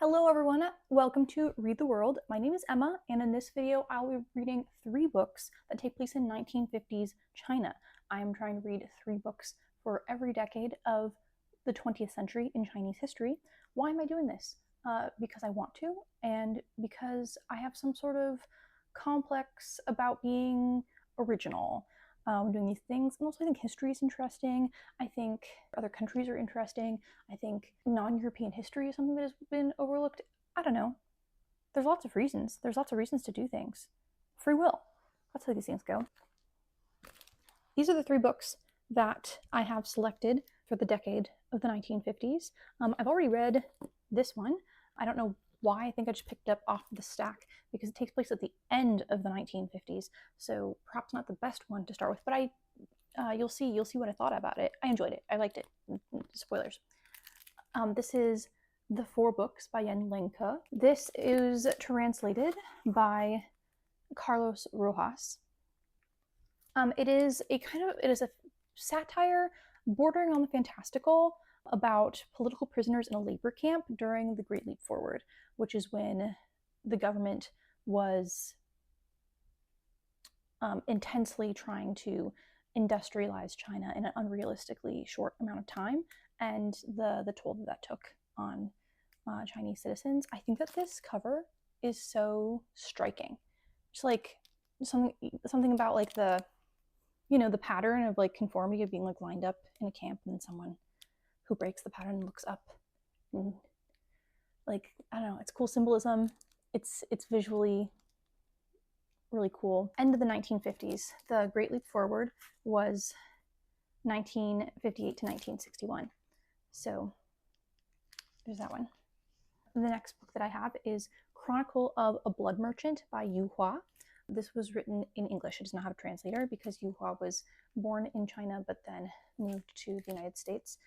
Hello everyone, welcome to Read the World. My name is Emma, and in this video I'll be reading 3 books that take place in 1950s China. I'm trying to read 3 books for every decade of the 20th century in Chinese history. Why am I doing this? Because I want to, and because I have some sort of complex about being original. Doing these things, and also I think history is interesting. I think other countries are interesting. I think non-European history is something that has been overlooked. I don't know. There's lots of reasons. There's lots of reasons to do things. Free will. That's how these things go. These are the 3 books that I have selected for the decade of the 1950s. I've already read this one. I don't know why. I think I just picked it up off the stack because it takes place at the end of the 1950s, so perhaps not the best one to start with, but you'll see what I thought about it. I enjoyed it. I liked it. Spoilers. This is The 4 Books by Lianke. This is translated by Carlos Rojas. It is a satire bordering on the fantastical about political prisoners in a labor camp during the Great Leap Forward, which is when the government was intensely trying to industrialize China in an unrealistically short amount of time, and the toll that took on Chinese citizens. I think that this cover is so striking. Just like something about like the pattern of like conformity of being like lined up in a camp, and then someone who breaks the pattern looks up, and like, I don't know, it's cool symbolism. It's visually really cool. End of the 1950s. The Great Leap Forward was 1958 to 1961. So there's that one. The next book that I have is Chronicle of a Blood Merchant by Yu Hua. This was written in English. It does not have a translator because Yu Hua was born in China but then moved to the United States.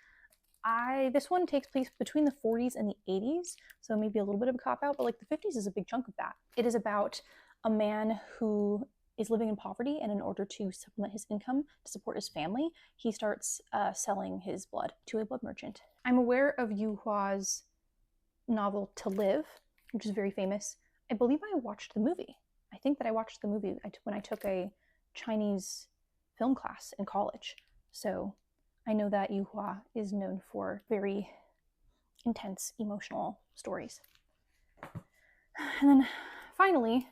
This one takes place between the 40s and the 80s, so maybe a little bit of a cop-out, but like the 50s is a big chunk of that. It is about a man who is living in poverty, and in order to supplement his income to support his family, he starts selling his blood to a blood merchant. I'm aware of Yu Hua's novel To Live, which is very famous. I believe I watched the movie. I think that I watched the movie when I took a Chinese film class in college. So I know that Yu Hua is known for very intense emotional stories. And then finally,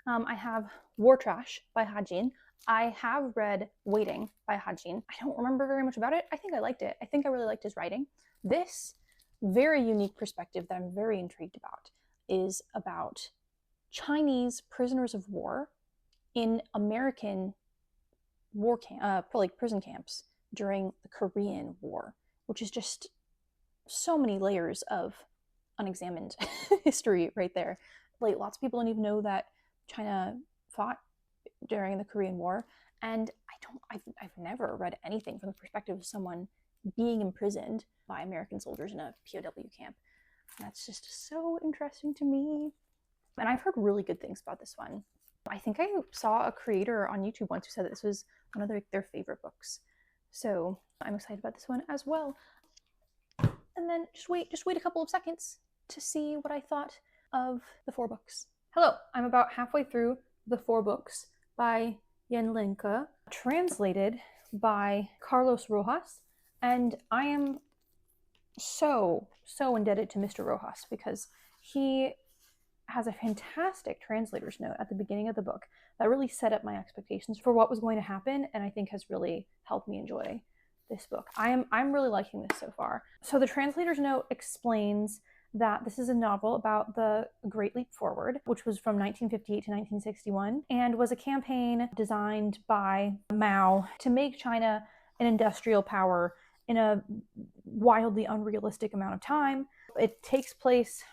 I have War Trash by Ha Jin. I have read Waiting by Ha Jin. I don't remember very much about it. I think I liked it. I think I really liked his writing. This very unique perspective that I'm very intrigued about is about Chinese prisoners of war in American war prison camps during the Korean War, which is just so many layers of unexamined history right there. Like, lots of people don't even know that China fought during the Korean War, and I've never read anything from the perspective of someone being imprisoned by American soldiers in a POW camp. And that's just so interesting to me. And I've heard really good things about this one. I think I saw a creator on YouTube once who said that this was one of their favorite books. So I'm excited about this one as well. And then just wait a couple of seconds to see what I thought of the 4 books. Hello, I'm about halfway through the 4 books by Lianke, translated by Carlos Rojas, and I am so indebted to Mr. Rojas because he has a fantastic translator's note at the beginning of the book that really set up my expectations for what was going to happen, and I think has really helped me enjoy this book. I'm really liking this so far. So the translator's note explains that this is a novel about the Great Leap Forward, which was from 1958 to 1961, and was a campaign designed by Mao to make China an industrial power in a wildly unrealistic amount of time. It takes place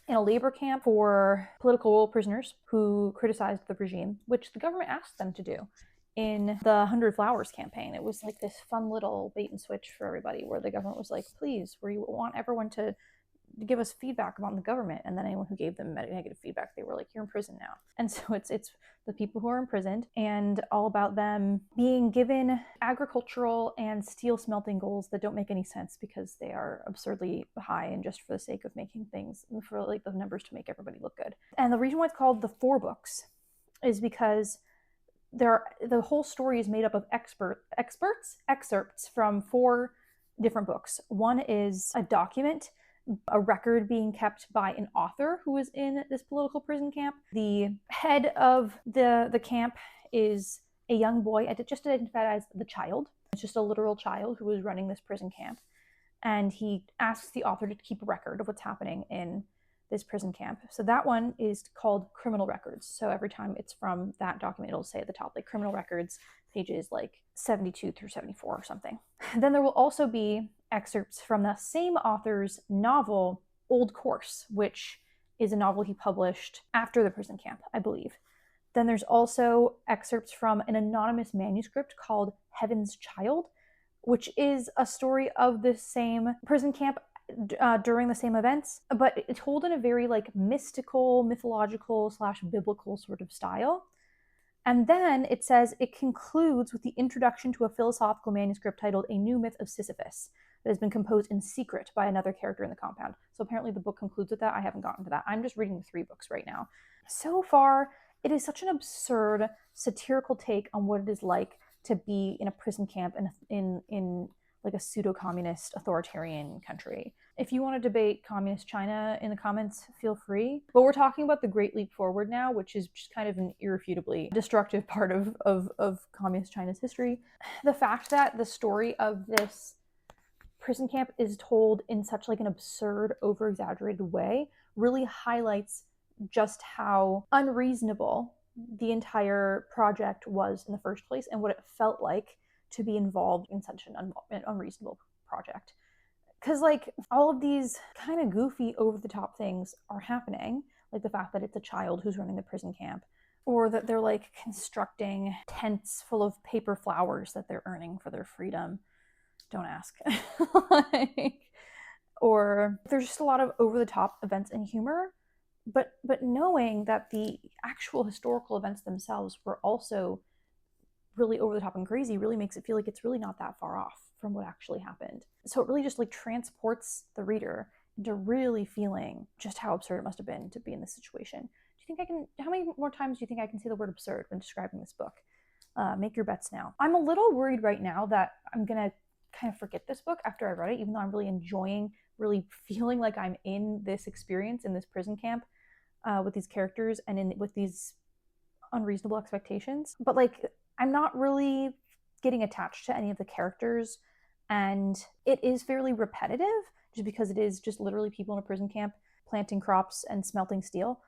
in a labor camp for political prisoners who criticized the regime, which the government asked them to do in the 100 Flowers campaign. It was like this fun little bait and switch for everybody, where the government was like, please, we want everyone to give us feedback about the government. And then anyone who gave them negative feedback, they were like, you're in prison now. And so it's the people who are imprisoned, and all about them being given agricultural and steel smelting goals that don't make any sense because they are absurdly high and just for the sake of making things, for like the numbers to make everybody look good. And the reason why it's called the 4 books is because the whole story is made up of excerpts from 4 different books. One is a document, a record being kept by an author who is in this political prison camp. The head of the camp is a young boy, just identified as the child. It's just a literal child who is running this prison camp. And he asks the author to keep a record of what's happening in this prison camp. So that one is called Criminal Records. So every time it's from that document, it'll say at the top, like Criminal Records, pages like 72 through 74 or something. Then there will also be excerpts from the same author's novel, Old Course, which is a novel he published after the prison camp, I believe. Then there's also excerpts from an anonymous manuscript called Heaven's Child, which is a story of this same prison camp during the same events, but it's told in a very like mystical, mythological / biblical sort of style. And then it says it concludes with the introduction to a philosophical manuscript titled A New Myth of Sisyphus that has been composed in secret by another character in the compound. So apparently the book concludes with that. I haven't gotten to that. I'm just reading the 3 books right now. So far, it is such an absurd satirical take on what it is like to be in a prison camp in like a pseudo-communist authoritarian country. If you want to debate communist China in the comments, feel free. But we're talking about the Great Leap Forward now, which is just kind of an irrefutably destructive part of communist China's history. The fact that the story of this prison camp is told in such like an absurd, over-exaggerated way really highlights just how unreasonable the entire project was in the first place and what it felt like to be involved in such an unreasonable project. Because like all of these kind of goofy, over-the-top things are happening, like the fact that it's a child who's running the prison camp, or that they're like constructing tents full of paper flowers that they're earning for their freedom. Don't ask. Like, or there's just a lot of over-the-top events and humor, but knowing that the actual historical events themselves were also really over the top and crazy really makes it feel like it's really not that far off from what actually happened. So it really just like transports the reader into really feeling just how absurd it must have been to be in this situation. Do you think I can, how many more times do you think I can say the word absurd when describing this book? Make your bets now. I'm a little worried right now that I'm gonna kind of forget this book after I read it, even though I'm really enjoying, really feeling like I'm in this experience in this prison camp with these characters and with these unreasonable expectations. But like, I'm not really getting attached to any of the characters, and it is fairly repetitive just because it is just literally people in a prison camp planting crops and smelting steel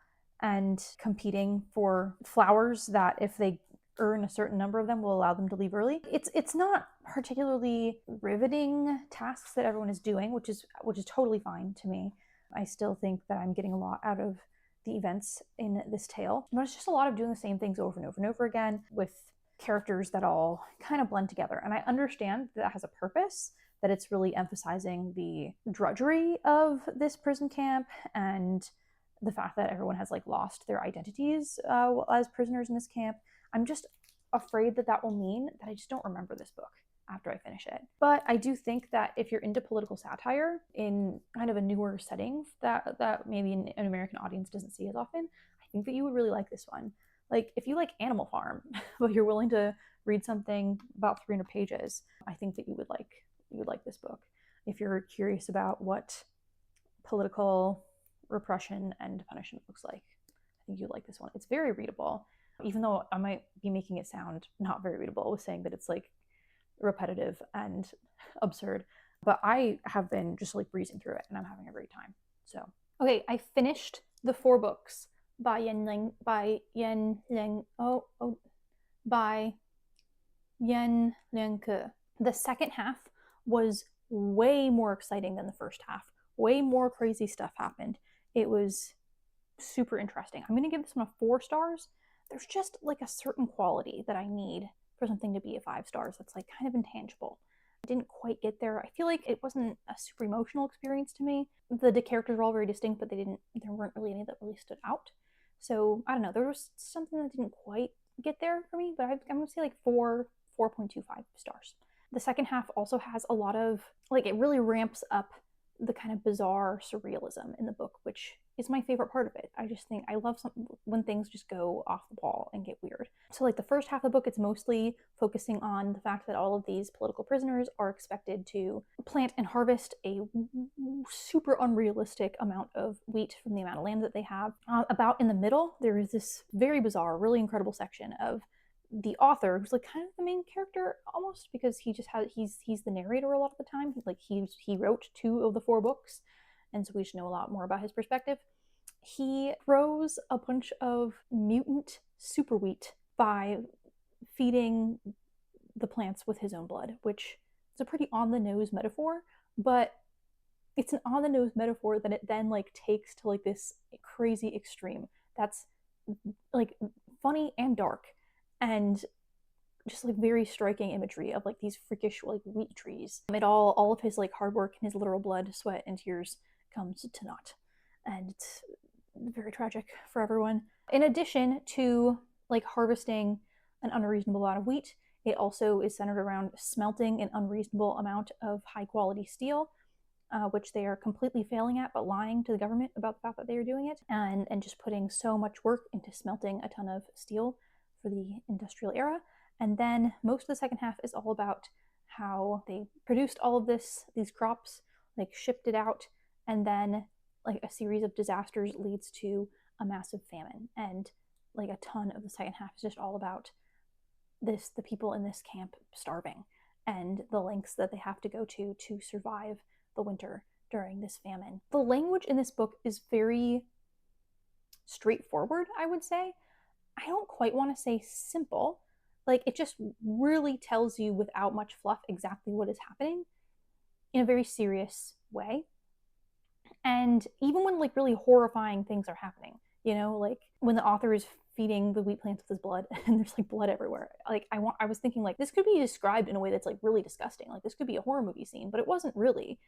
and competing for flowers that if they earn a certain number of them will allow them to leave early. It's not particularly riveting tasks that everyone is doing, which is totally fine to me. I still think that I'm getting a lot out of the events in this tale, but it's just a lot of doing the same things over and over and over again with characters that all kind of blend together. And I understand that has a purpose, that it's really emphasizing the drudgery of this prison camp and the fact that everyone has like lost their identities as prisoners in this camp. I'm just afraid that will mean that I just don't remember this book after I finish it. But I do think that if you're into political satire in kind of a newer setting that maybe an American audience doesn't see as often, I think that you would really like this one. Like if you like Animal Farm, but you're willing to read something about 300 pages, I think that you would like this book. If you're curious about what political repression and punishment looks like, I think you'd like this one. It's very readable, even though I might be making it sound not very readable with saying that it's like repetitive and absurd. But I have been just like breezing through it and I'm having a great time. So, okay, I finished the 4 books by Lianke. The second half was way more exciting than the first half. Way more crazy stuff happened. It was super interesting. I'm gonna give this one a 4 stars. There's just like a certain quality that I need for something to be a 5 stars that's like kind of intangible. didn't quite get there. I feel like it wasn't a super emotional experience to me. The characters were all very distinct, but there weren't really any that really stood out. So I don't know, there was something that didn't quite get there for me, but I'm gonna say like 4.25 stars. The second half also has a lot of, like, it really ramps up the kind of bizarre surrealism in the book, which is my favorite part of it. I just think I love something when things just go off the wall and get weird. So like the first half of the book, it's mostly focusing on the fact that all of these political prisoners are expected to plant and harvest a super unrealistic amount of wheat from the amount of land that they have. About in the middle, there is this very bizarre, really incredible section of the author, who's like kind of the main character almost, because he just has he's the narrator a lot of the time. Like he wrote 2 of the 4 books, and so we should know a lot more about his perspective. He grows a bunch of mutant super wheat by feeding the plants with his own blood, which is a pretty on the nose metaphor, but it's an on the nose metaphor that it then like takes to like this crazy extreme that's like funny and dark, and just like very striking imagery of like these freakish like wheat trees. It all of his like hard work and his literal blood, sweat, and tears comes to naught, and it's very tragic for everyone. In addition to like harvesting an unreasonable amount of wheat, it also is centered around smelting an unreasonable amount of high quality steel, which they are completely failing at, but lying to the government about the fact that they are doing it, and just putting so much work into smelting a ton of steel for the industrial era. And then most of the second half is all about how they produced all of these crops, like shipped it out, and then like a series of disasters leads to a massive famine. And like a ton of the second half is just all about the people in this camp starving and the lengths that they have to go to survive the winter during this famine. The language in this book is very straightforward, I would say. I don't quite want to say simple. Like, it just really tells you without much fluff exactly what is happening in a very serious way. And even when like really horrifying things are happening, you know, like when the author is feeding the wheat plants with his blood and there's like blood everywhere. Like I was thinking like this could be described in a way that's like really disgusting. Like this could be a horror movie scene, but it wasn't really.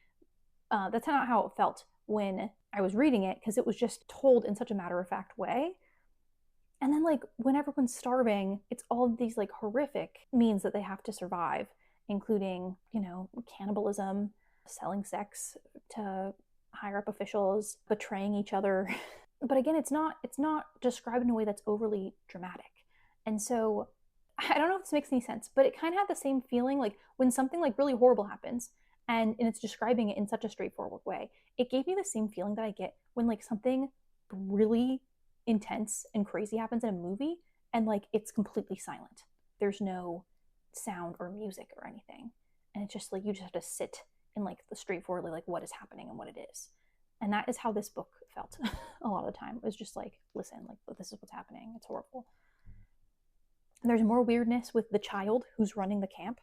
That's not how it felt when I was reading it, because it was just told in such a matter-of-fact way. And then like when everyone's starving, it's all of these like horrific means that they have to survive, including, you know, cannibalism, selling sex to higher up officials, betraying each other. But again, it's not described in a way that's overly dramatic. And so I don't know if this makes any sense, but it kind of had the same feeling like when something like really horrible happens and it's describing it in such a straightforward way. It gave me the same feeling that I get when like something really intense and crazy happens in a movie and like it's completely silent. There's no sound or music or anything. And it's just like you just have to sit in like the straightforwardly like what is happening and what it is. And that is how this book felt a lot of the time. It was just like, listen, like this is what's happening. It's horrible. And there's more weirdness with the child who's running the camp.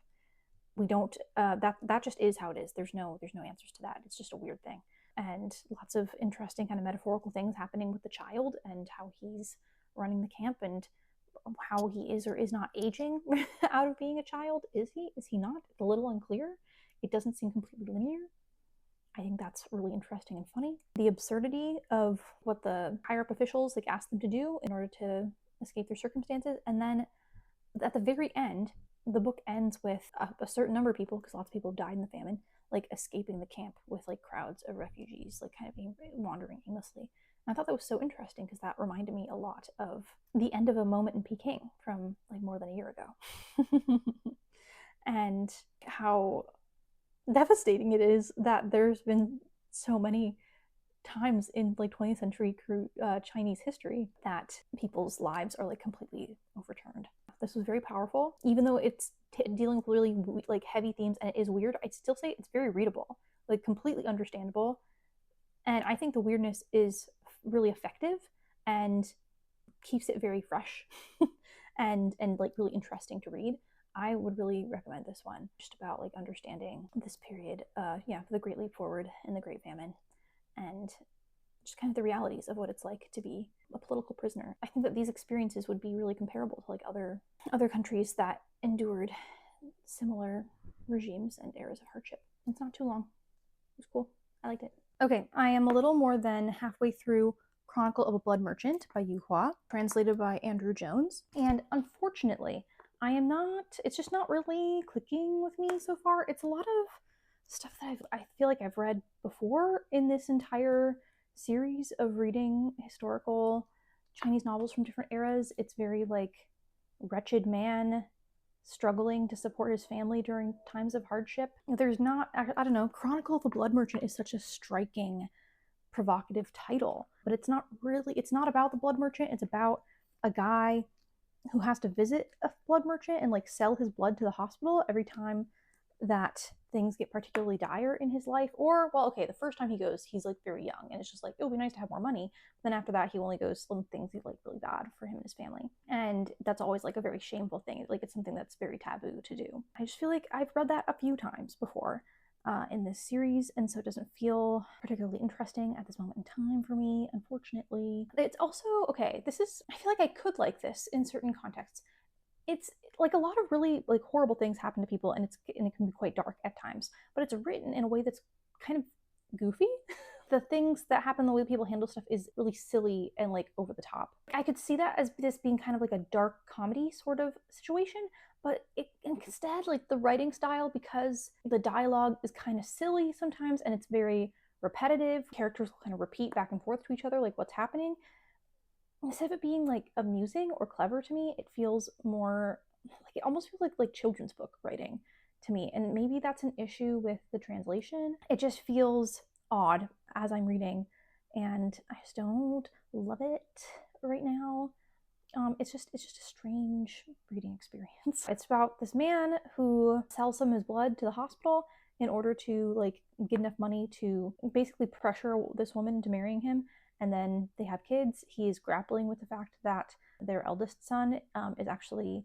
We don't that just is how it is. There's no answers to that. It's just a weird thing. And lots of interesting kind of metaphorical things happening with the child and how he's running the camp and how he is or is not aging out of being a child. Is he not? It's a little unclear. It doesn't seem completely linear. I think that's really interesting and funny. The absurdity of what the higher up officials like ask them to do in order to escape their circumstances. And then at the very end, the book ends with a certain number of people, because lots of people died in the famine, like escaping the camp with like crowds of refugees, like kind of being wandering aimlessly. And I thought that was so interesting because that reminded me a lot of the end of A Moment in Peking from like more than a year ago. And how devastating it is that there's been so many times in like 20th century Chinese history that people's lives are like completely overturned. This was very powerful, even though it's dealing with really like heavy themes and it is weird. I'd still say it's very readable, like completely understandable. And I think the weirdness is really effective and keeps it very fresh and like really interesting to read. I would really recommend this one, just about like understanding this period, the Great Leap Forward and the Great Famine, and just kind of the realities of what it's like to be a political prisoner. I think that these experiences would be really comparable to like other countries that endured similar regimes and eras of hardship. It's not too long. It was cool. I liked it. Okay, I am a little more than halfway through Chronicle of a Blood Merchant by Yu Hua, translated by Andrew Jones. And unfortunately, it's just not really clicking with me so far. It's a lot of stuff that I feel like I've read before in this entire series of reading historical Chinese novels from different eras. It's very like wretched man struggling to support his family during times of hardship. There's not, I don't know, Chronicle of a Blood Merchant is such a striking, provocative title, but it's not about the blood merchant. It's about a guy who has to visit a blood merchant and like sell his blood to the hospital every time that things get particularly dire in his life. Or, well, okay, the first time he goes, he's like very young and it's just like, it would be nice to have more money. But then after that, he only goes when things get like really bad for him and his family. And that's always like a very shameful thing. Like it's something that's very taboo to do. I just feel like I've read that a few times before in this series, and so it doesn't feel particularly interesting at this moment in time for me, unfortunately. It's also, okay, I feel like I could like this in certain contexts. It's like a lot of really like horrible things happen to people, and it can be quite dark at times, but it's written in a way that's kind of goofy. The things that happen, the way people handle stuff is really silly and like over the top. I could see that as this being kind of like a dark comedy sort of situation, but instead, like the writing style, because the dialogue is kind of silly sometimes and it's very repetitive, characters will kind of repeat back and forth to each other like what's happening. Instead of it being like amusing or clever to me, it feels more like, it almost feels like children's book writing to me. And maybe that's an issue with the translation. It just feels odd as I'm reading, and I just don't love it right now. It's just a strange reading experience. It's about this man who sells some of his blood to the hospital in order to like get enough money to basically pressure this woman into marrying him, and then they have kids. He is grappling with the fact that their eldest son is actually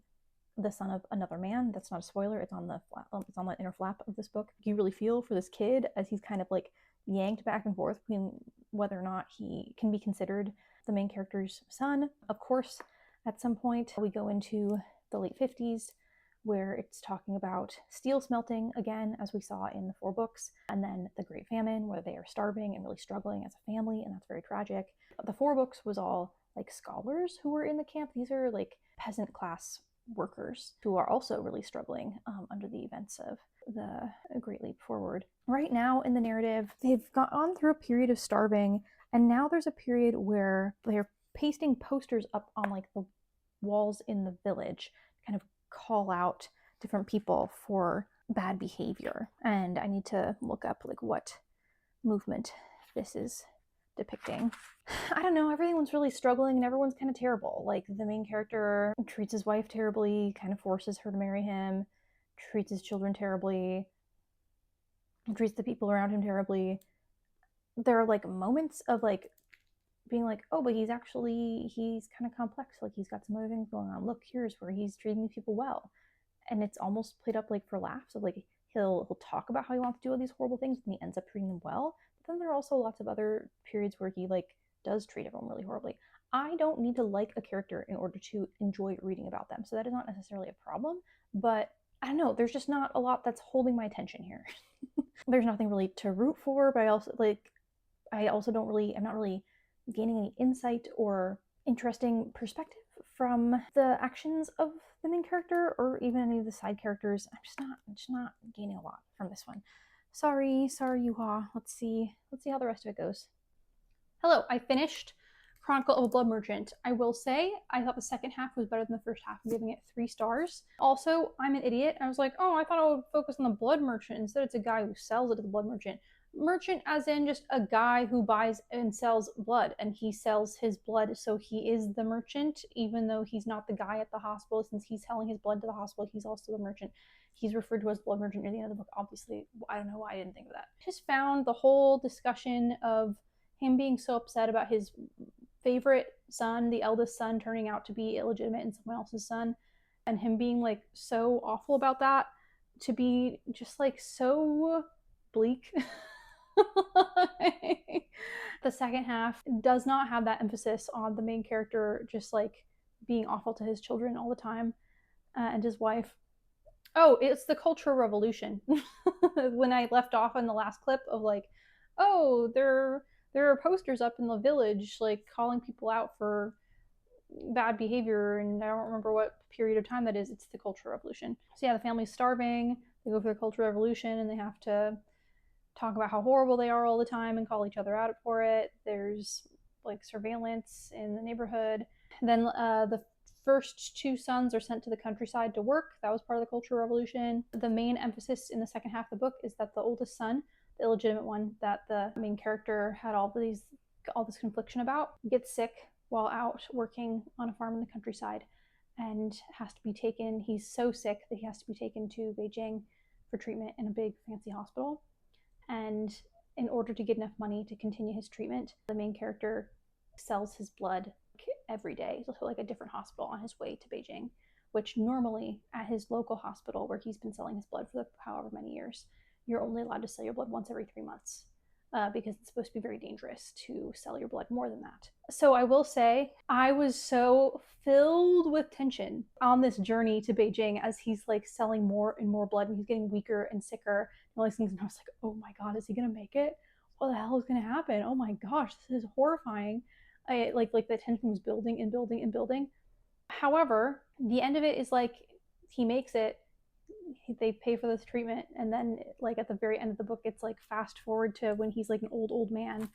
the son of another man. That's not a spoiler. It's on the inner flap of this book. You really feel for this kid as he's kind of like yanked back and forth between whether or not he can be considered the main character's son. Of course, at some point we go into the late 50s, where it's talking about steel smelting again, as we saw in the 4 books, and then the Great Famine, where they are starving and really struggling as a family, and that's very tragic. The 4 books was all like scholars who were in the camp. These are like peasant class workers who are also really struggling under the events of the Great Leap Forward. Right now in the narrative, they've gone through a period of starving, and now there's a period where they're pasting posters up on like the walls in the village, kind of call out different people for bad behavior. And I need to look up like what movement this is depicting. I don't know, everyone's really struggling and everyone's kind of terrible. Like the main character treats his wife terribly, kind of forces her to marry him, treats his children terribly, treats the people around him terribly. There are like moments of like being like, oh, but he's kind of complex. Like he's got some other things going on. Look, here's where he's treating these people well. And it's almost played up like for laughs. So like he'll talk about how he wants to do all these horrible things and he ends up treating them well. But then there are also lots of other periods where he like does treat everyone really horribly. I don't need to like a character in order to enjoy reading about them. So that is not necessarily a problem, but I don't know, there's just not a lot that's holding my attention here. There's nothing really to root for, but I'm not really gaining any insight or interesting perspective from the actions of the main character or even any of the side characters. I'm just not gaining a lot from this one. Sorry, Yu Hua. Let's see how the rest of it goes. Hello, I finished Chronicle of a Blood Merchant. I will say, I thought the second half was better than the first half. I'm giving it 3 stars. Also, I'm an idiot. I was like, oh, I thought I would focus on the blood merchant. Instead, it's a guy who sells it to the blood merchant. Merchant as in just a guy who buys and sells blood, and he sells his blood, so he is the merchant, even though he's not the guy at the hospital. Since he's selling his blood to the hospital, he's also the merchant. He's referred to as blood merchant near the end of the book. Obviously, I don't know why I didn't think of that. Just found the whole discussion of him being so upset about his favorite son, the eldest son, turning out to be illegitimate and someone else's son, and him being like so awful about that, to be just like so bleak. The second half does not have that emphasis on the main character just like being awful to his children all the time and his wife. Oh, it's the Cultural Revolution. When I left off on the last clip of like, oh, there are posters up in the village like calling people out for bad behavior, and I don't remember what period of time that is. It's the Cultural Revolution. So yeah, the family's starving. They go for the Cultural Revolution, and they have to talk about how horrible they are all the time and call each other out for it. There's like surveillance in the neighborhood. Then the first two sons are sent to the countryside to work. That was part of the Cultural Revolution. The main emphasis in the second half of the book is that the oldest son, the illegitimate one that the main character had all this confliction about, gets sick while out working on a farm in the countryside and has to be taken. He's so sick that he has to be taken to Beijing for treatment in a big fancy hospital. And in order to get enough money to continue his treatment, the main character sells his blood every day to like a different hospital on his way to Beijing, which normally at his local hospital where he's been selling his blood for however many years, you're only allowed to sell your blood once every 3 months. Because it's supposed to be very dangerous to sell your blood more than that. So I will say, I was so filled with tension on this journey to Beijing as he's like selling more and more blood and he's getting weaker and sicker and all these things. And I was like, oh my God, is he gonna make it? What the hell is gonna happen? Oh my gosh, this is horrifying. Like the tension was building and building and building. However, the end of it is like he makes it, they pay for this treatment, and then like at the very end of the book it's like fast forward to when he's like an old man,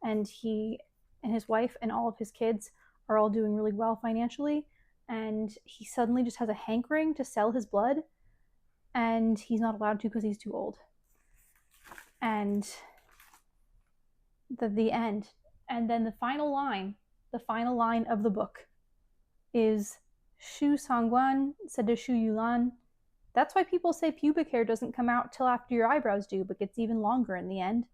and he and his wife and all of his kids are all doing really well financially, and he suddenly just has a hankering to sell his blood, and he's not allowed to because he's too old. And the end, and then the final line of the book is Shu Sangguan said to Shu Yulan, that's why people say pubic hair doesn't come out till after your eyebrows do, but gets even longer in the end.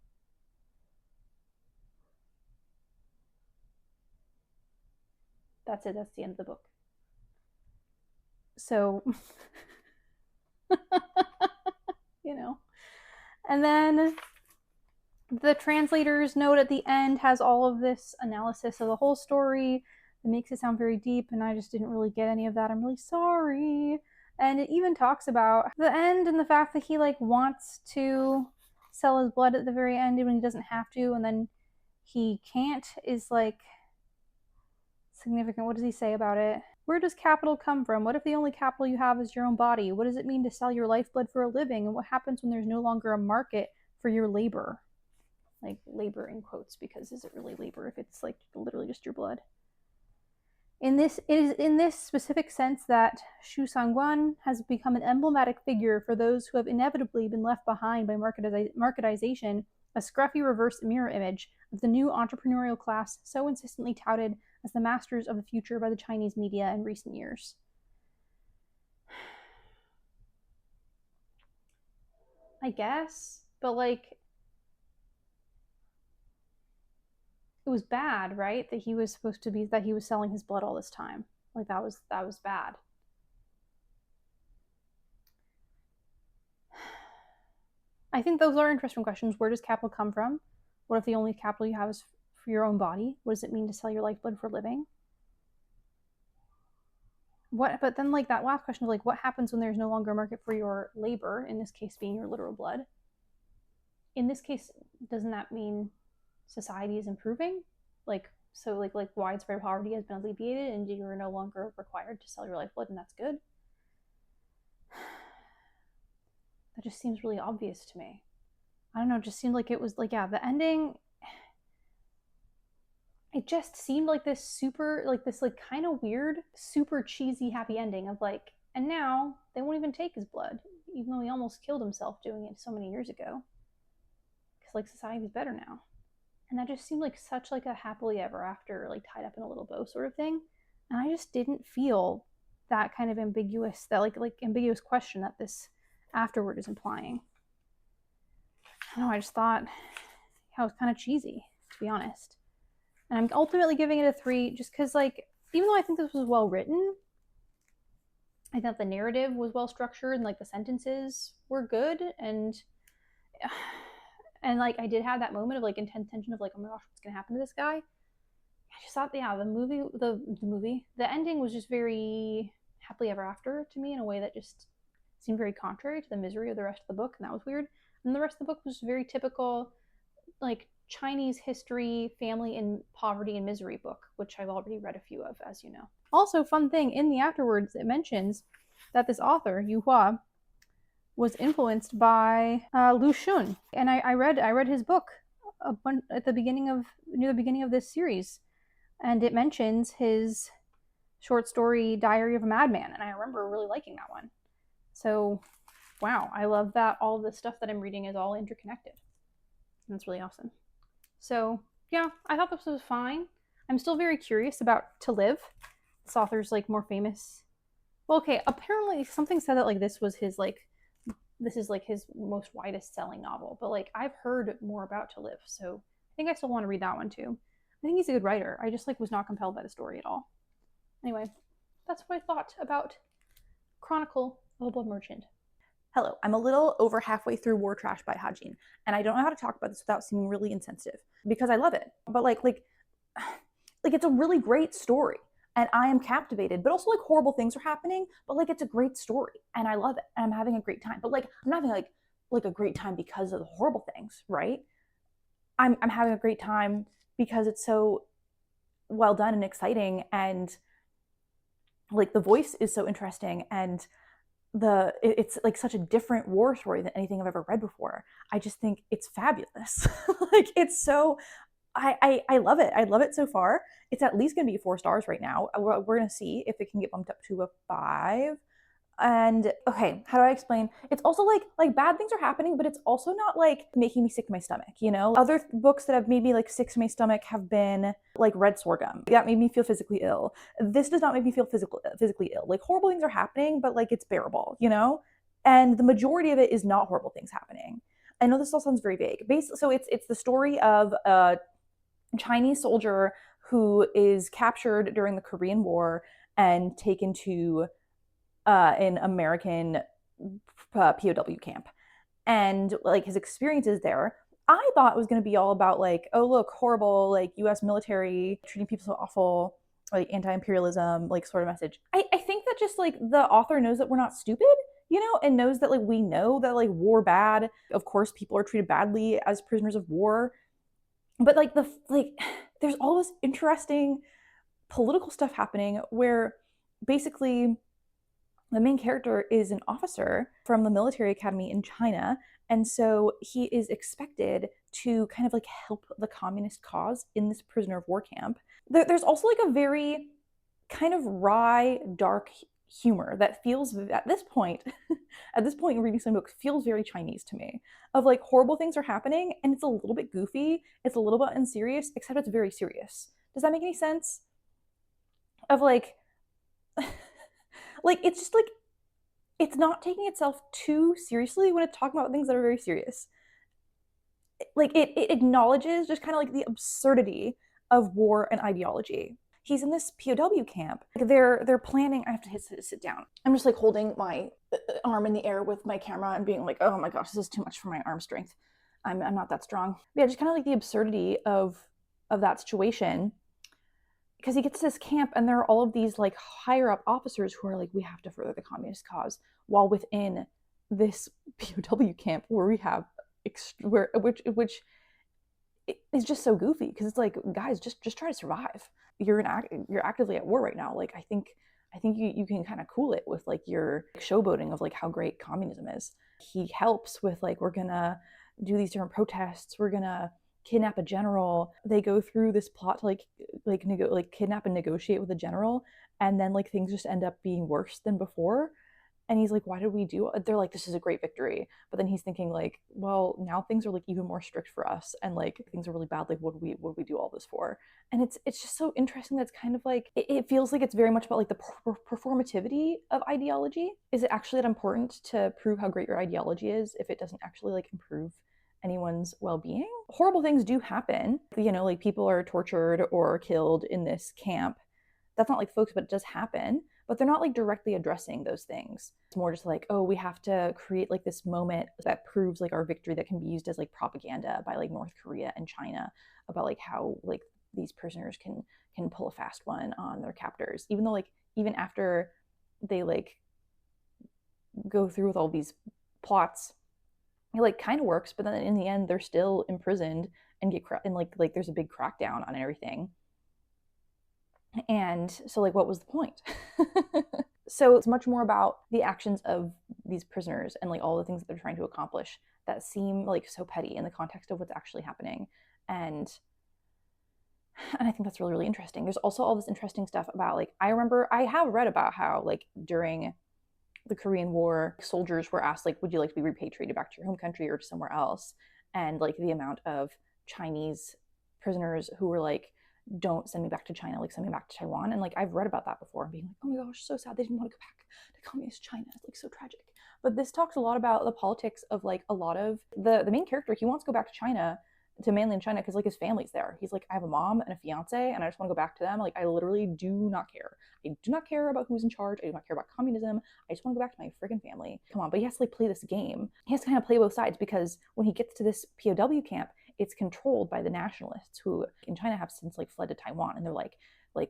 That's it. That's the end of the book. So, you know. And then the translator's note at the end has all of this analysis of the whole story. It makes it sound very deep, and I just didn't really get any of that. I'm really sorry. And it even talks about the end and the fact that he like wants to sell his blood at the very end when he doesn't have to, and then he can't, is like significant. What does he say about it? Where does capital come from? What if the only capital you have is your own body? What does it mean to sell your lifeblood for a living? And what happens when there's no longer a market for your labor? Like labor in quotes, because is it really labor if it's like literally just your blood? It is in this specific sense that Shu Sangguan has become an emblematic figure for those who have inevitably been left behind by marketization, a scruffy reverse mirror image of the new entrepreneurial class so insistently touted as the masters of the future by the Chinese media in recent years. I guess, but like, it was bad, right? That he was supposed to be, that he was selling his blood all this time. Like that was bad. I think those are interesting questions. Where does capital come from? What if the only capital you have is for your own body? What does it mean to sell your lifeblood for a living? But then like that last question of like, what happens when there's no longer a market for your labor, in this case being your literal blood? In this case, doesn't that mean society is improving? Like, so like widespread poverty has been alleviated and you are no longer required to sell your lifeblood, and that's good? That just seems really obvious to me. I don't know, it just seemed like it was like, yeah, the ending, it just seemed like this super, like this like kind of weird, super cheesy happy ending of like, and now they won't even take his blood, even though he almost killed himself doing it so many years ago. Because like society's better now. And that just seemed like such like a happily ever after, like tied up in a little bow sort of thing. And I just didn't feel that kind of ambiguous, that like ambiguous question that this afterword is implying. I don't know, I just thought it was kind of cheesy, to be honest. And I'm ultimately giving it a 3 just because, like, even though I think this was well written, I thought the narrative was well structured and like the sentences were good, and like I did have that moment of like intense tension of like, oh my gosh, what's gonna happen to this guy? I just thought, yeah, the ending was just very happily ever after to me in a way that just seemed very contrary to the misery of the rest of the book, and that was weird. And the rest of the book was very typical, like Chinese history, family and poverty and misery book, which I've already read a few of, as you know. Also, fun thing, in the afterwards, it mentions that this author, Yu Hua, was influenced by Lu Xun, and I read his book at the beginning of near the beginning of this series, and it mentions his short story Diary of a Madman, and I remember really liking that one. So, wow, I love that all of the stuff that I'm reading is all interconnected. That's really awesome. So, yeah, I thought this was fine. I'm still very curious about To Live. This author's like more famous. Well, okay, apparently something said that like this is like his most widest selling novel, but like I've heard more about To Live, so I think I still want to read that one too. I think he's a good writer. I just like was not compelled by the story at all. Anyway, that's what I thought about Chronicle of a Blood Merchant. Hello, I'm a little over halfway through War Trash by Ha Jin, and I don't know how to talk about this without seeming really insensitive because I love it. But like it's a really great story, and I am captivated. But also like horrible things are happening, but like it's a great story, and I love it, and I'm having a great time. But like I'm not having like a great time because of the horrible things, right? I'm having a great time because it's so well done and exciting, and like the voice is so interesting, and it's like such a different war story than anything I've ever read before. I just think it's fabulous. Like it's so I love it. I love it so far. It's at least going to be 4 stars right now. We're going to see if it can get bumped up to a 5. And okay, how do I explain? It's also like bad things are happening, but it's also not like making me sick to my stomach, you know? Other books that have made me like sick to my stomach have been like Red Sorghum. That made me feel physically ill. This does not make me feel physically ill. Like horrible things are happening, but like it's bearable, you know? And the majority of it is not horrible things happening. I know this all sounds very vague. So it's the story of a Chinese soldier who is captured during the Korean War and taken to an American POW camp, and like his experiences there. I thought it was going to be all about like, oh look, horrible like U.S. military treating people so awful, like anti-imperialism, like sort of message. I think that just like the author knows that we're not stupid, you know, and knows that like we know that like war bad. Of course, people are treated badly as prisoners of war, but like there's all this interesting political stuff happening where basically the main character is an officer from the military academy in China. And so he is expected to kind of like help the communist cause in this prisoner of war camp. There's also like a very kind of wry, dark humor that feels at this point in reading some books feels very Chinese to me, of like horrible things are happening and it's a little bit goofy, it's a little bit unserious, except it's very serious. Does that make any sense? Of like like it's just like it's not taking itself too seriously when it's talking about things that are very serious. Like it acknowledges just kind of like the absurdity of war and ideology. He's in this POW camp. They're planning. I have to sit down. I'm just like holding my arm in the air with my camera and being like, oh my gosh, this is too much for my arm strength. I'm not that strong. But yeah, just kind of like the absurdity of that situation. Because he gets to this camp and there are all of these like higher up officers who are like, we have to further the communist cause, while within this POW camp where we have which is just so goofy, because it's like, guys, just try to survive. You're actively at war right now. Like I think you can kind of cool it with like your showboating of like how great communism is. He helps with like, we're gonna do these different protests, we're gonna kidnap a general. They go through this plot to like kidnap and negotiate with a general, and then like things just end up being worse than before. And he's like, why did we do it? They're like, this is a great victory. But then he's thinking like, well, now things are like even more strict for us, and like things are really bad. Like what do we do all this for? And it's just so interesting. That's kind of like it feels like it's very much about like the performativity of ideology. Is it actually that important to prove how great your ideology is if it doesn't actually like improve anyone's well-being? Horrible things do happen, you know, like people are tortured or killed in this camp. That's not like folks, but it does happen. But they're not like directly addressing those things. It's more just like, oh, we have to create like this moment that proves like our victory, that can be used as like propaganda by like North Korea and China about like how like these prisoners can pull a fast one on their captors, even though like even after they like go through with all these plots, it like kind of works, but then in the end they're still imprisoned and get and like there's a big crackdown on everything. And so like what was the point? So it's much more about the actions of these prisoners and like all the things that they're trying to accomplish that seem like so petty in the context of what's actually happening. And I think that's really, really interesting. There's also all this interesting stuff about like, I remember I have read about how like during the Korean War, soldiers were asked like, would you like to be repatriated back to your home country or to somewhere else? And like the amount of Chinese prisoners who were like, don't send me back to China, like send me back to Taiwan. And like I've read about that before and being like, oh my gosh, so sad they didn't want to go back to communist China. It's like so tragic. But this talks a lot about the politics of like a lot of the main character. He wants to go back to China, to mainland China, because like his family's there. He's like, I have a mom and a fiance and I just want to go back to them. Like I literally do not care. I do not care about who's in charge. I do not care about communism. I just want to go back to my friggin' family. Come on. But he has to like play this game. He has to kind of play both sides, because when he gets to this POW camp, it's controlled by the nationalists who in China have since like fled to Taiwan, and they're like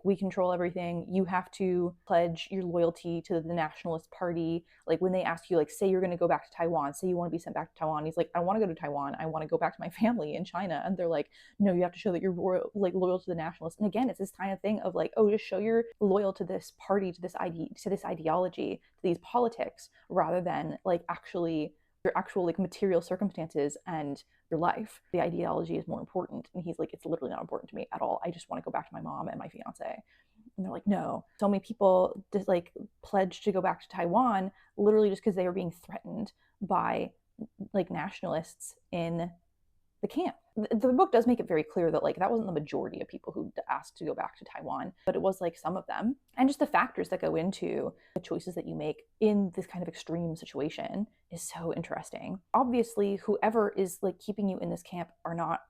we control everything. You have to pledge your loyalty to the nationalist party. Like when they ask you, like, say you're going to go back to Taiwan, say you want to be sent back to Taiwan. He's like, I want to go to Taiwan. I want to go back to my family in China. And they're like, no, you have to show that you're like loyal to the nationalists. And again, it's this kind of thing of like, oh, just show you're loyal to this party, to this ideology, to these politics, rather than like actually your actual like material circumstances and your life. The ideology is more important. And he's like, it's literally not important to me at all. I just want to go back to my mom and my fiance. And they're like, no. So many people just like pledged to go back to Taiwan literally just because they were being threatened by like nationalists in the camp. The book does make it very clear that like that wasn't the majority of people who asked to go back to Taiwan, but it was like some of them. And just the factors that go into the choices that you make in this kind of extreme situation is so interesting. Obviously, whoever is like keeping you in this camp are not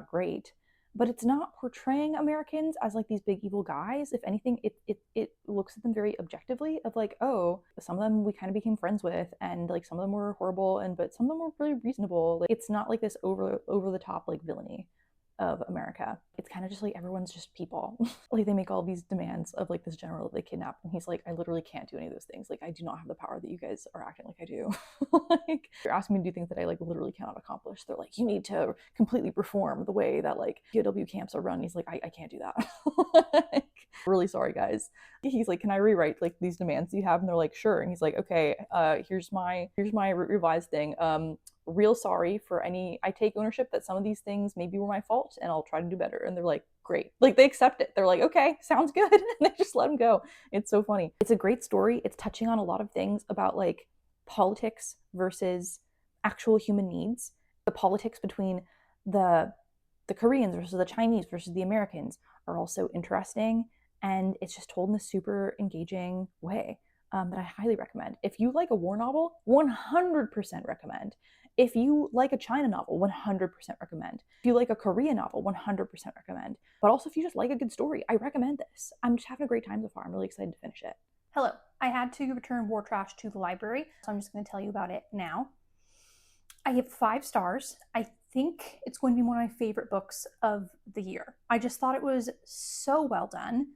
great, but it's not portraying Americans as like these big evil guys. If anything, it looks at them very objectively of like, oh, some of them we kind of became friends with, and like some of them were horrible, and but some of them were really reasonable. Like it's not like this over the top like villainy of America. It's kind of just like everyone's just people. Like they make all these demands of like this general that they kidnap, and he's like, I literally can't do any of those things. Like I do not have the power that you guys are acting like I do. Like you're asking me to do things that I like literally cannot accomplish. They're like, you need to completely reform the way that like POW camps are run. He's like, I can't do that. Like, really sorry guys. He's like, can I rewrite like these demands you have? And they're like, sure. And he's like, okay, here's my revised thing. Real sorry for any, I take ownership that some of these things maybe were my fault and I'll try to do better. And they're like, great. Like they accept it. They're like, okay, sounds good. And they just let him go. It's so funny. It's a great story. It's touching on a lot of things about like politics versus actual human needs. The politics between the Koreans versus the Chinese versus the Americans are also interesting. And it's just told in a super engaging way that I highly recommend. If you like a war novel, 100% recommend. If you like a China novel, 100% recommend. If you like a Korean novel, 100% recommend. But also if you just like a good story, I recommend this. I'm just having a great time so far. I'm really excited to finish it. Hello. I had to return War Trash to the library, so I'm just going to tell you about it now. I give 5 stars. I think it's going to be one of my favorite books of the year. I just thought it was so well done.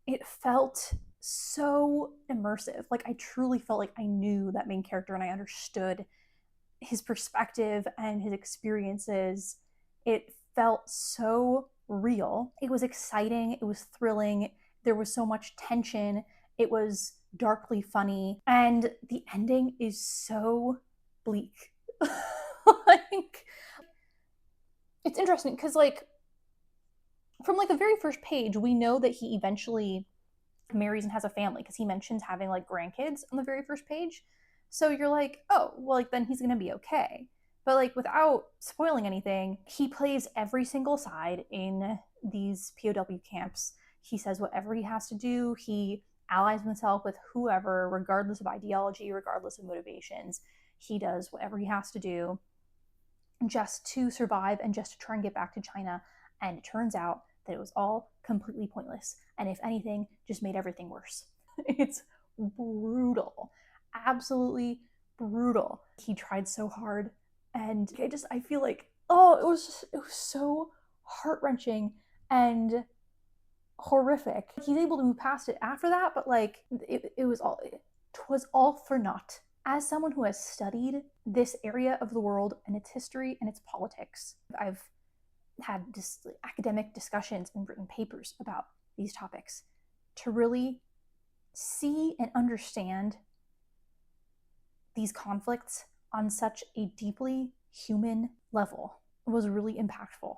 It felt so immersive. Like I truly felt like I knew that main character and I understood his perspective and his experiences. It felt so real. It was exciting. It was thrilling. There was so much tension. It was darkly funny. And the ending is so bleak. Like, it's interesting because like from like the very first page, we know that he eventually marries and has a family because he mentions having like grandkids on the very first page. So you're like, oh, well, like then he's gonna be okay. But like without spoiling anything, he plays every single side in these POW camps. He says whatever he has to do. He allies himself with whoever, regardless of ideology, regardless of motivations. He does whatever he has to do just to survive and just to try and get back to China. And it turns out that it was all completely pointless. And if anything, just made everything worse. It's brutal. Absolutely brutal. He tried so hard. And I feel like, oh, it was so heart-wrenching and horrific. He's able to move past it after that, but like, it was all for naught. As someone who has studied this area of the world and its history and its politics, I've had just academic discussions and written papers about these topics to really see and understand these conflicts on such a deeply human level was really impactful.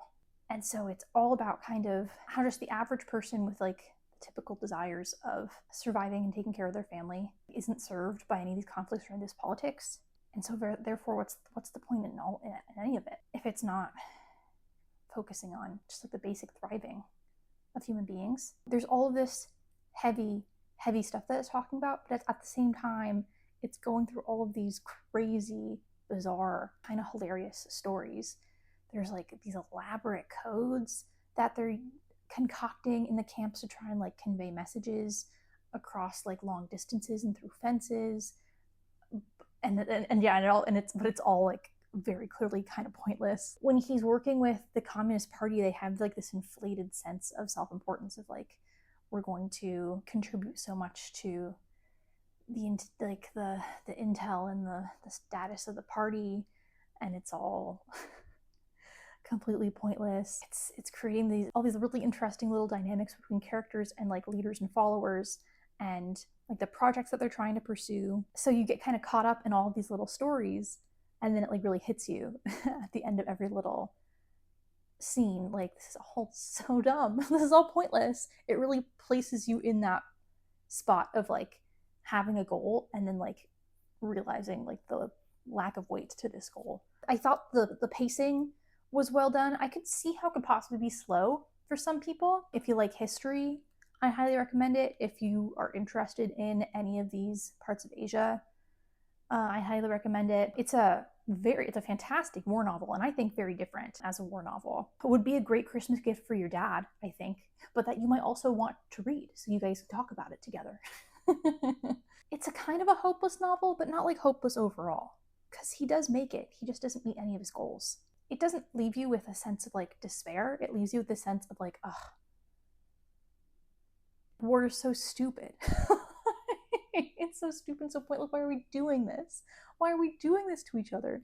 And so it's all about kind of how just the average person with like the typical desires of surviving and taking care of their family isn't served by any of these conflicts or this politics. And so therefore, what's the point in any of it if it's not focusing on just like the basic thriving of human beings? There's all of this heavy stuff that it's talking about, but at the same time, it's going through all of these crazy, bizarre, kind of hilarious stories. There's like these elaborate codes that they're concocting in the camps to try and like convey messages across like long distances and through fences, it's all like very clearly kind of pointless. When he's working with the Communist Party, they have like this inflated sense of self-importance of like, we're going to contribute so much to the intel and the status of the party, and it's all completely pointless. It's creating all these really interesting little dynamics between characters and like leaders and followers, and like the projects that they're trying to pursue. So you get kind of caught up in all of these little stories, and then it like really hits you at the end of every little scene. Like, this is all so dumb. This is all pointless. It really places you in that spot of like having a goal and then like realizing like the lack of weight to this goal. I thought the pacing was well done. I could see how it could possibly be slow for some people. If you like history, I highly recommend it. If you are interested in any of these parts of Asia, I highly recommend it. It's a fantastic war novel, and I think very different as a war novel. It would be a great Christmas gift for your dad, I think, but that you might also want to read so you guys can talk about it together. It's a kind of a hopeless novel, but not like hopeless overall, because he does make it. He just doesn't meet any of his goals. It doesn't leave you with a sense of like despair. It leaves you with a sense of like, ugh, war is so stupid. It's so stupid and so pointless. Why are we doing this? Why are we doing this to each other?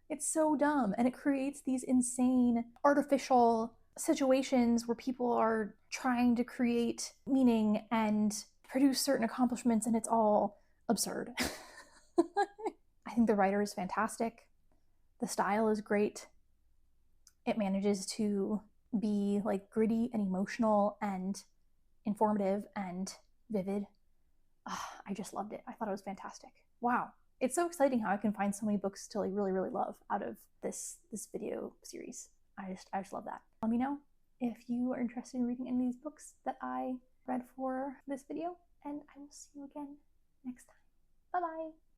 It's so dumb, and it creates these insane artificial situations where people are trying to create meaning and produce certain accomplishments, and it's all absurd. I think the writer is fantastic. The style is great. It manages to be like gritty and emotional and informative and vivid. I just loved it. I thought it was fantastic. Wow. It's so exciting how I can find so many books to like really, really love out of this video series. I just love that. Let me know if you are interested in reading any of these books that I read for this video, and I will see you again next time. Bye bye.